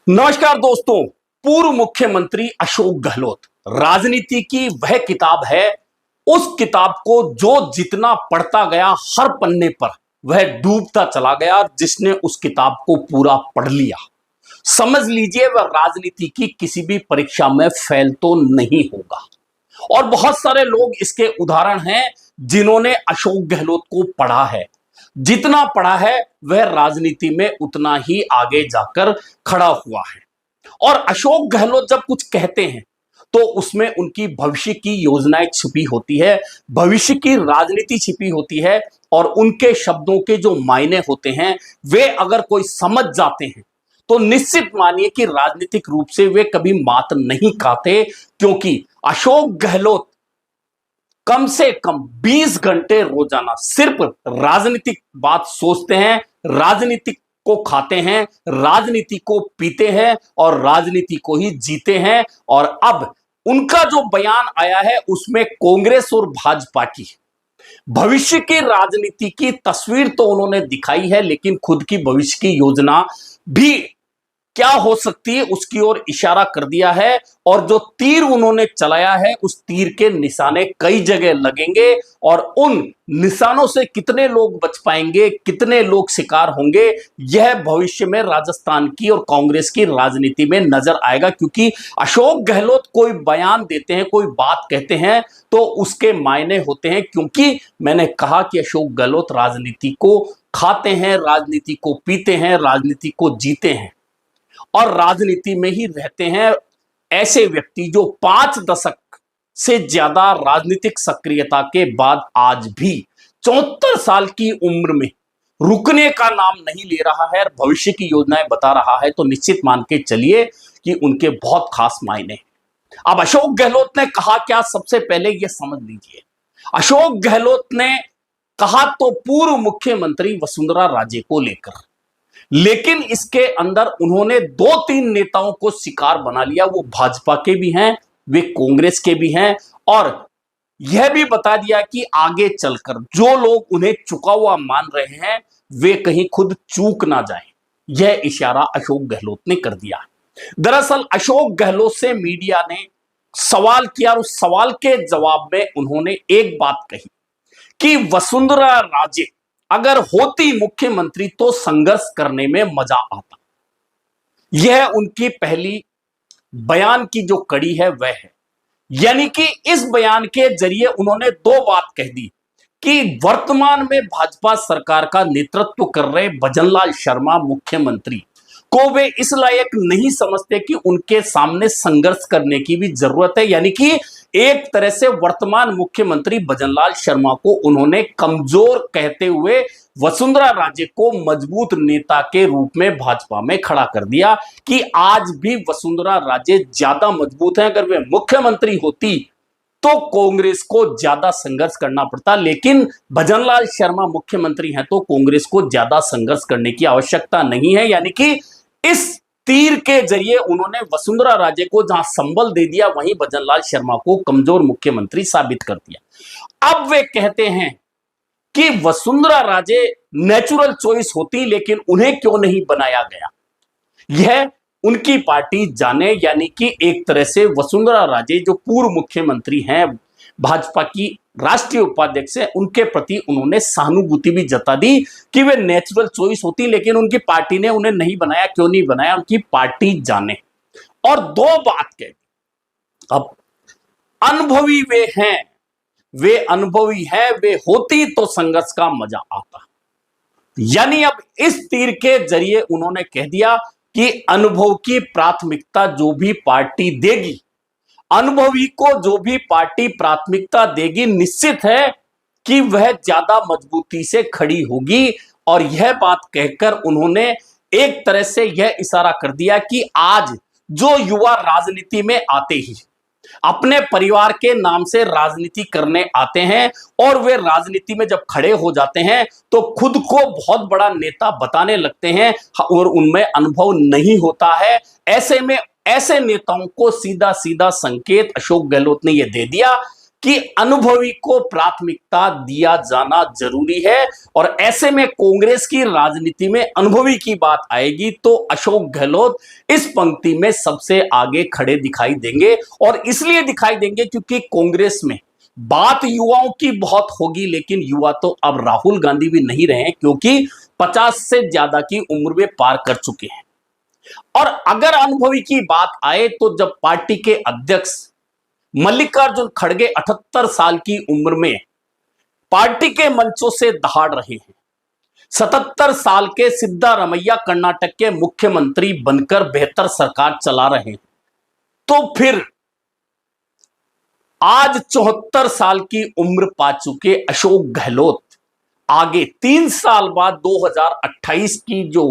नमस्कार दोस्तों। पूर्व मुख्यमंत्री अशोक गहलोत, राजनीति की वह किताब है, उस किताब को जो जितना पढ़ता गया हर पन्ने पर वह डूबता चला गया। जिसने उस किताब को पूरा पढ़ लिया, समझ लीजिए वह राजनीति की किसी भी परीक्षा में फेल तो नहीं होगा। और बहुत सारे लोग इसके उदाहरण हैं जिन्होंने अशोक गहलोत को पढ़ा है। जितना पढ़ा है वह राजनीति में उतना ही आगे जाकर खड़ा हुआ है। और अशोक गहलोत जब कुछ कहते हैं तो उसमें उनकी भविष्य की योजनाएं छिपी होती है, भविष्य की राजनीति छिपी होती है। और उनके शब्दों के जो मायने होते हैं वे अगर कोई समझ जाते हैं तो निश्चित मानिए कि राजनीतिक रूप से वे कभी मात नहीं खाते। क्योंकि अशोक गहलोत कम से कम 20 घंटे रोजाना सिर्फ राजनीतिक बात सोचते हैं, राजनीतिक को खाते हैं, राजनीति को पीते हैं और राजनीति को ही जीते हैं। और अब उनका जो बयान आया है उसमें कांग्रेस और भाजपा की भविष्य की राजनीति की तस्वीर तो उन्होंने दिखाई है, लेकिन खुद की भविष्य की योजना भी क्या हो सकती है उसकी ओर इशारा कर दिया है। और जो तीर उन्होंने चलाया है उस तीर के निशाने कई जगह लगेंगे और उन निशानों से कितने लोग बच पाएंगे, कितने लोग शिकार होंगे, यह भविष्य में राजस्थान की और कांग्रेस की राजनीति में नजर आएगा। क्योंकि अशोक गहलोत कोई बयान देते हैं, कोई बात कहते हैं तो उसके मायने होते हैं। क्योंकि मैंने कहा कि अशोक गहलोत राजनीति को खाते हैं, राजनीति को पीते हैं, राजनीति को जीते हैं और राजनीति में ही रहते हैं। ऐसे व्यक्ति जो 5 दशक से ज्यादा राजनीतिक सक्रियता के बाद आज भी 74 साल की उम्र में रुकने का नाम नहीं ले रहा है और भविष्य की योजनाएं बता रहा है, तो निश्चित मान के चलिए कि उनके बहुत खास मायने हैं। अब अशोक गहलोत ने कहा क्या, सबसे पहले यह समझ लीजिए। अशोक गहलोत ने कहा तो पूर्व मुख्यमंत्री वसुंधरा राजे को लेकर, लेकिन इसके अंदर उन्होंने 2-3 नेताओं को शिकार बना लिया। वो भाजपा के भी हैं, वे कांग्रेस के भी हैं। और यह भी बता दिया कि आगे चलकर जो लोग उन्हें चुका हुआ मान रहे हैं वे कहीं खुद चूक ना जाएं, यह इशारा अशोक गहलोत ने कर दिया। दरअसल अशोक गहलोत से मीडिया ने सवाल किया और उस सवाल के जवाब में उन्होंने एक बात कही कि वसुंधरा राजे अगर होती मुख्यमंत्री तो संघर्ष करने में मजा आता। यह उनकी पहली बयान की जो कड़ी है वह है। यानी कि इस बयान के जरिए उन्होंने 2 बात कह दी कि वर्तमान में भाजपा सरकार का नेतृत्व कर रहे भजनलाल शर्मा मुख्यमंत्री को वे इस लायक नहीं समझते कि उनके सामने संघर्ष करने की भी जरूरत है। यानी कि एक तरह से वर्तमान मुख्यमंत्री भजनलाल शर्मा को उन्होंने कमजोर कहते हुए वसुंधरा राजे को मजबूत नेता के रूप में भाजपा में खड़ा कर दिया कि आज भी वसुंधरा राजे ज्यादा मजबूत हैं। अगर वे मुख्यमंत्री होती तो कांग्रेस को ज्यादा संघर्ष करना पड़ता, लेकिन भजनलाल शर्मा मुख्यमंत्री हैं तो कांग्रेस को ज्यादा संघर्ष करने की आवश्यकता नहीं है। यानी कि इस तीर के जरिए उन्होंने वसुंधरा राजे को जहां संबल दे दिया, वहीं भजनलाल शर्मा को कमजोर मुख्यमंत्री साबित कर दिया। अब वे कहते हैं कि वसुंधरा राजे नेचुरल चॉइस होती, लेकिन उन्हें क्यों नहीं बनाया गया, यह उनकी पार्टी जाने। यानी कि एक तरह से वसुंधरा राजे जो पूर्व मुख्यमंत्री हैं, भाजपा की राष्ट्रीय उपाध्यक्ष है, उनके प्रति उन्होंने सहानुभूति भी जता दी कि वे नेचुरल चॉइस होती, लेकिन उनकी पार्टी ने उन्हें नहीं बनाया। क्यों नहीं बनाया, उनकी पार्टी जाने। और 2 बात कह दी। अब अनुभवी वे हैं, वे अनुभवी हैं, वे होती तो संघर्ष का मजा आता। यानी अब इस तीर के जरिए उन्होंने कह दिया कि अनुभव की प्राथमिकता जो भी पार्टी देगी, अनुभवी को जो भी पार्टी प्राथमिकता देगी, निश्चित है कि वह ज्यादा मजबूती से खड़ी होगी। और यह बात कहकर उन्होंने एक तरह से यह इशारा कर दिया कि आज जो युवा राजनीति में आते ही अपने परिवार के नाम से राजनीति करने आते हैं और वे राजनीति में जब खड़े हो जाते हैं तो खुद को बहुत बड़ा नेता बताने लगते हैं और उनमें अनुभव नहीं होता है। ऐसे में ऐसे नेताओं को सीधा सीधा संकेत अशोक गहलोत ने यह दे दिया कि अनुभवी को प्राथमिकता दिया जाना जरूरी है। और ऐसे में कांग्रेस की राजनीति में अनुभवी की बात आएगी तो अशोक गहलोत इस पंक्ति में सबसे आगे खड़े दिखाई देंगे। और इसलिए दिखाई देंगे क्योंकि कांग्रेस में बात युवाओं की बहुत होगी, लेकिन युवा तो अब राहुल गांधी भी नहीं रहे क्योंकि 50 से ज्यादा की उम्र में पार कर चुके हैं। और अगर अनुभवी की बात आए तो जब पार्टी के अध्यक्ष मल्लिकार्जुन खड़गे 78 साल की उम्र में पार्टी के मंचों से दहाड़ रहे हैं, 77 साल के सिद्धारमैया कर्नाटक के मुख्यमंत्री बनकर बेहतर सरकार चला रहे हैं, तो फिर आज 74 साल की उम्र पा चुके अशोक गहलोत आगे 3 साल बाद 2028 की जो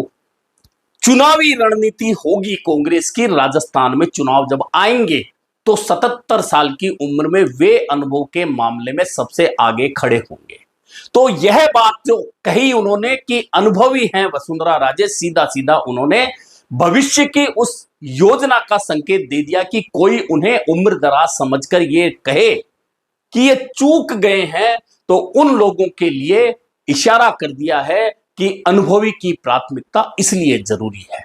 चुनावी रणनीति होगी कांग्रेस की, राजस्थान में चुनाव जब आएंगे तो 77 साल की उम्र में वे अनुभव के मामले में सबसे आगे खड़े होंगे। तो यह बात जो कही उन्होंने कि अनुभवी हैं वसुंधरा राजे, सीधा सीधा उन्होंने भविष्य की उस योजना का संकेत दे दिया कि कोई उन्हें उम्र दराज समझकर ये कहे कि ये चूक गए हैं तो उन लोगों के लिए इशारा कर दिया है कि अनुभवी की प्राथमिकता इसलिए जरूरी है।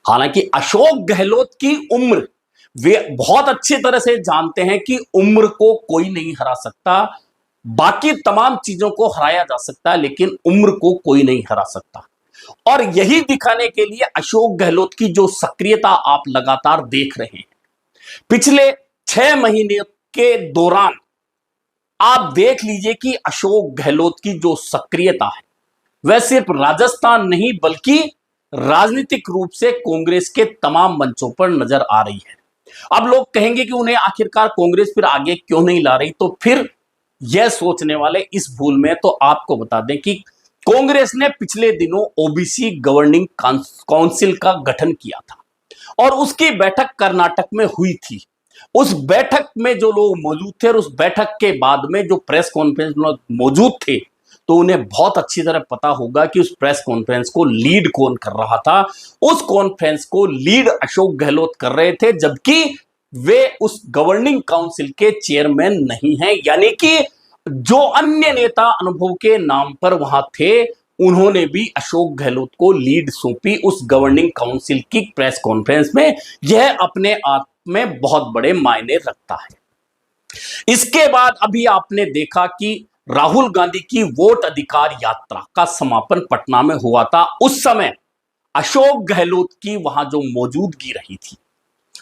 हालांकि अशोक गहलोत की उम्र, वे बहुत अच्छी तरह से जानते हैं कि उम्र को कोई नहीं हरा सकता, बाकी तमाम चीजों को हराया जा सकता है लेकिन उम्र को कोई नहीं हरा सकता। और यही दिखाने के लिए अशोक गहलोत की जो सक्रियता आप लगातार देख रहे हैं पिछले 6 महीने के दौरान, आप देख लीजिए कि अशोक गहलोत की जो सक्रियता है वह सिर्फ राजस्थान नहीं बल्कि राजनीतिक रूप से कांग्रेस के तमाम मंचों पर नजर आ रही है। अब लोग कहेंगे कि उन्हें आखिरकार कांग्रेस फिर आगे क्यों नहीं ला रही, तो फिर यह सोचने वाले इस भूल में तो आपको बता दें कि कांग्रेस ने पिछले दिनों ओबीसी गवर्निंग काउंसिल का गठन किया था और उसकी बैठक कर्नाटक में हुई थी। उस बैठक में जो लोग मौजूद थे और उस बैठक के बाद में जो प्रेस कॉन्फ्रेंस में मौजूद थे, तो उन्हें बहुत अच्छी तरह पता होगा कि उस प्रेस कॉन्फ्रेंस को लीड कौन कर रहा था। उस कॉन्फ्रेंस को लीड अशोक गहलोत कर रहे थे, जबकि वे उस गवर्निंग काउंसिल के चेयरमैन नहीं हैं। यानी कि जो अन्य नेता अनुभव के नाम पर वहां थे, उन्होंने भी अशोक गहलोत को लीड सौंपी उस गवर्निंग काउंसिल की प्रेस कॉन्फ्रेंस में। यह अपने आप में बहुत बड़े मायने रखता है। इसके बाद अभी आपने देखा कि राहुल गांधी की वोट अधिकार यात्रा का समापन पटना में हुआ था। उस समय अशोक गहलोत की वहां जो मौजूदगी रही थी,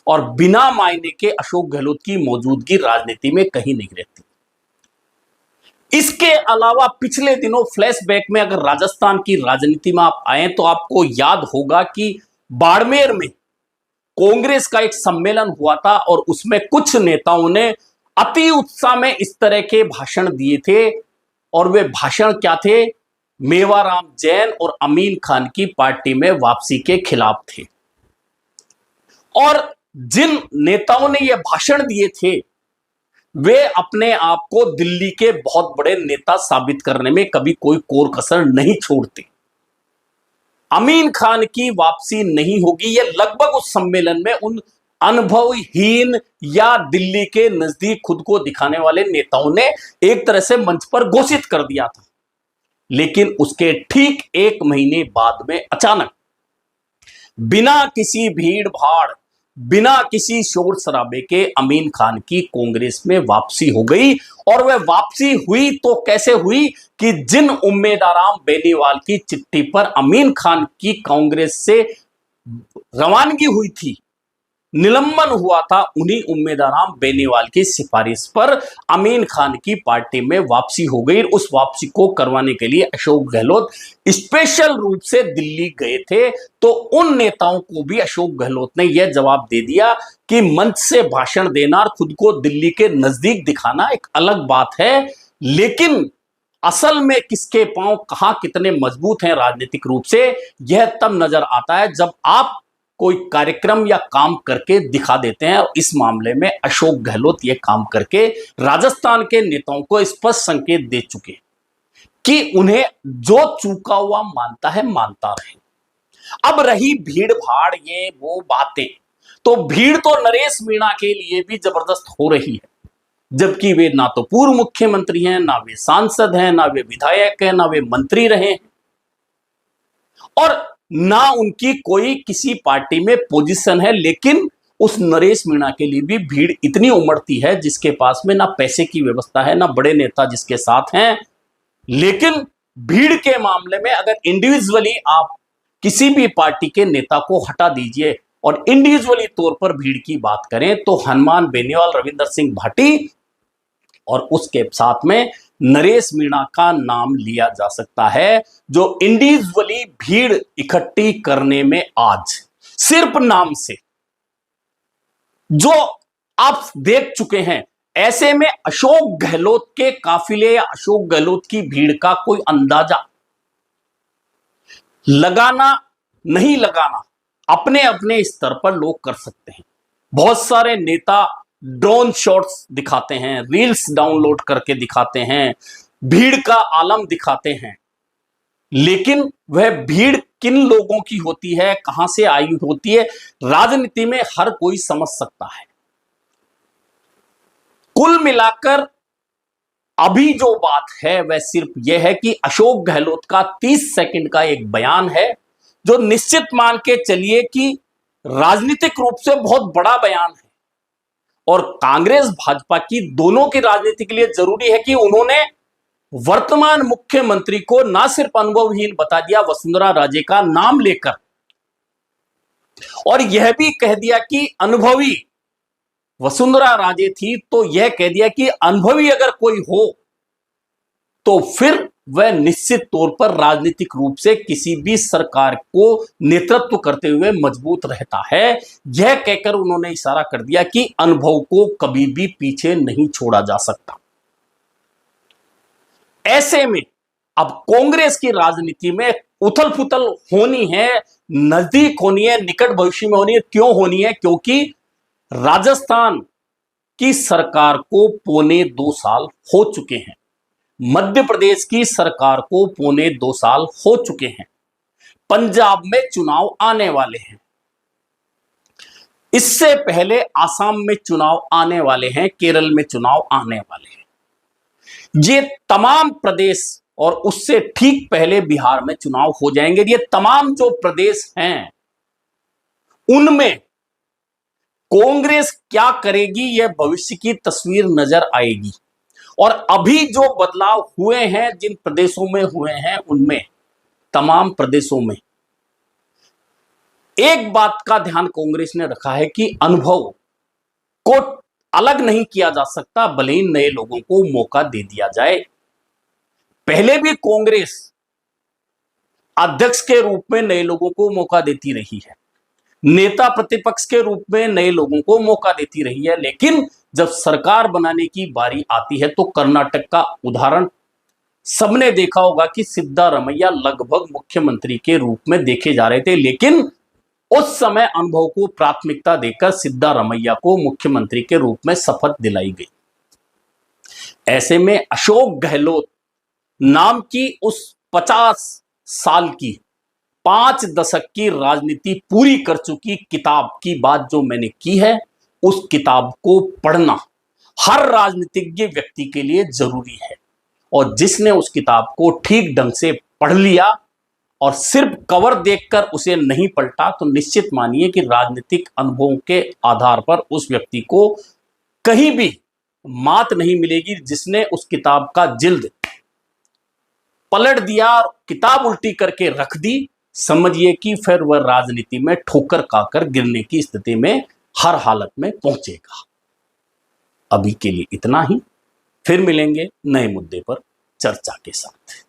और बिना मायने के अशोक गहलोत की मौजूदगी राजनीति में कहीं नहीं रहती। इसके अलावा पिछले दिनों फ्लैशबैक में अगर राजस्थान की राजनीति में आप आए तो आपको याद होगा कि बाड़मेर में कांग्रेस का एक सम्मेलन हुआ था और उसमें कुछ नेताओं ने अति उत्साह में इस तरह के भाषण दिए थे। और वे भाषण क्या थे? मेवाराम जैन और अमीन खान की पार्टी में वापसी के खिलाफ थे। और जिन नेताओं ने यह भाषण दिए थे वे अपने आप को दिल्ली के बहुत बड़े नेता साबित करने में कभी कोई कोर कसर नहीं छोड़ते। अमीन खान की वापसी नहीं होगी, यह लगभग उस सम्मेलन में उन अनुभवहीन या दिल्ली के नजदीक खुद को दिखाने वाले नेताओं ने एक तरह से मंच पर घोषित कर दिया था। लेकिन उसके ठीक 1 महीने बाद में अचानक बिना किसी भीड़ भाड़, बिना किसी शोर शराबे के अमीन खान की कांग्रेस में वापसी हो गई। और वह वापसी हुई तो कैसे हुई कि जिन उम्मेदाराम बेनीवाल की चिट्ठी पर अमीन खान की कांग्रेस से रवानगी हुई थी, निलंबन हुआ था, उन्हीं उम्मेदाराम बेनीवाल की सिफारिश पर अमीन खान की पार्टी में वापसी हो गई। उस वापसी को करवाने के लिए अशोक गहलोत स्पेशल रूप से दिल्ली गए थे। तो उन नेताओं को भी अशोक गहलोत ने यह जवाब दे दिया कि मंच से भाषण देना और खुद को दिल्ली के नजदीक दिखाना एक अलग बात है, लेकिन असल में किसके पांव कहां कितने मजबूत हैं राजनीतिक रूप से, यह तब नजर आता है जब आप कोई कार्यक्रम या काम करके दिखा देते हैं। और इस मामले में अशोक गहलोत यह काम करके राजस्थान के नेताओं को स्पष्ट संकेत दे चुके कि उन्हें जो चूका हुआ मानता है मानता रहे। अब रही भीड़ भाड़ ये वो बातें, तो भीड़ तो नरेश मीणा के लिए भी जबरदस्त हो रही है। जबकि वे ना तो पूर्व मुख्यमंत्री हैं, ना वे सांसद हैं, ना वे विधायक हैं, ना वे मंत्री रहे हैं, और ना उनकी कोई किसी पार्टी में पोजीशन है। लेकिन उस नरेश मीणा के लिए भी भीड़ इतनी उमड़ती है जिसके पास में ना पैसे की व्यवस्था है, ना बड़े नेता जिसके साथ हैं। लेकिन भीड़ के मामले में अगर इंडिविजुअली आप किसी भी पार्टी के नेता को हटा दीजिए और इंडिविजुअली तौर पर भीड़ की बात करें तो हनुमान बेनीवाल, रविंदर सिंह भाटी और उसके साथ में नरेश मीणा का नाम लिया जा सकता है, जो इंडिविजुअली भीड़ इकट्ठी करने में आज सिर्फ नाम से जो आप देख चुके हैं। ऐसे में अशोक गहलोत के काफिले या अशोक गहलोत की भीड़ का कोई अंदाजा लगाना नहीं लगाना अपने अपने स्तर पर लोग कर सकते हैं। बहुत सारे नेता ड्रोन शॉट्स दिखाते हैं, रील्स डाउनलोड करके दिखाते हैं, भीड़ का आलम दिखाते हैं, लेकिन वह भीड़ किन लोगों की होती है, कहां से आई होती है, राजनीति में हर कोई समझ सकता है। कुल मिलाकर अभी जो बात है वह सिर्फ यह है कि अशोक गहलोत का 30 सेकंड का एक बयान है जो निश्चित मान के चलिए कि राजनीतिक रूप से बहुत बड़ा बयान है, और कांग्रेस भाजपा की दोनों की राजनीति के लिए जरूरी है कि उन्होंने वर्तमान मुख्यमंत्री को ना सिर्फ अनुभवहीन बता दिया वसुंधरा राजे का नाम लेकर, और यह भी कह दिया कि अनुभवी वसुंधरा राजे थी, तो यह कह दिया कि अनुभवी अगर कोई हो तो फिर वह निश्चित तौर पर राजनीतिक रूप से किसी भी सरकार को नेतृत्व करते हुए मजबूत रहता है। यह कहकर उन्होंने इशारा कर दिया कि अनुभव को कभी भी पीछे नहीं छोड़ा जा सकता। ऐसे में अब कांग्रेस की राजनीति में उथल पुथल होनी है, नजदीक होनी है, निकट भविष्य में होनी है। क्यों होनी है? क्योंकि राजस्थान की सरकार को पौने 2 साल हो चुके हैं, मध्य प्रदेश की सरकार को पौने 2 साल हो चुके हैं, पंजाब में चुनाव आने वाले हैं, इससे पहले आसाम में चुनाव आने वाले हैं, केरल में चुनाव आने वाले हैं। ये तमाम प्रदेश और उससे ठीक पहले बिहार में चुनाव हो जाएंगे। ये तमाम जो प्रदेश हैं उनमें कांग्रेस क्या करेगी यह भविष्य की तस्वीर नजर आएगी। और अभी जो बदलाव हुए हैं जिन प्रदेशों में हुए हैं उनमें तमाम प्रदेशों में एक बात का ध्यान कांग्रेस ने रखा है कि अनुभव को अलग नहीं किया जा सकता, भले ही नए लोगों को मौका दे दिया जाए। पहले भी कांग्रेस अध्यक्ष के रूप में नए लोगों को मौका देती रही है, नेता प्रतिपक्ष के रूप में नए लोगों को मौका देती रही है, लेकिन जब सरकार बनाने की बारी आती है तो कर्नाटक का उदाहरण सबने देखा होगा कि सिद्धारमैया लगभग मुख्यमंत्री के रूप में देखे जा रहे थे, लेकिन उस समय अनुभव को प्राथमिकता देकर सिद्धारमैया को मुख्यमंत्री के रूप में शपथ दिलाई गई। ऐसे में अशोक गहलोत नाम की उस 50 साल की 5 दशक की राजनीति पूरी कर चुकी किताब की बात जो मैंने की है, उस किताब को पढ़ना हर राजनीतिज्ञ व्यक्ति के लिए जरूरी है। और जिसने उस किताब को ठीक ढंग से पढ़ लिया और सिर्फ कवर देखकर उसे नहीं पलटा, तो निश्चित मानिए कि राजनीतिक अनुभवों के आधार पर उस व्यक्ति को कहीं भी मात नहीं मिलेगी। जिसने उस किताब का जिल्द पलट दिया और किताब उल्टी करके रख दी, समझिए कि फिर वह राजनीति में ठोकर खाकर गिरने की स्थिति में हर हालत में पहुंचेगा। अभी के लिए इतना ही, फिर मिलेंगे नए मुद्दे पर चर्चा के साथ।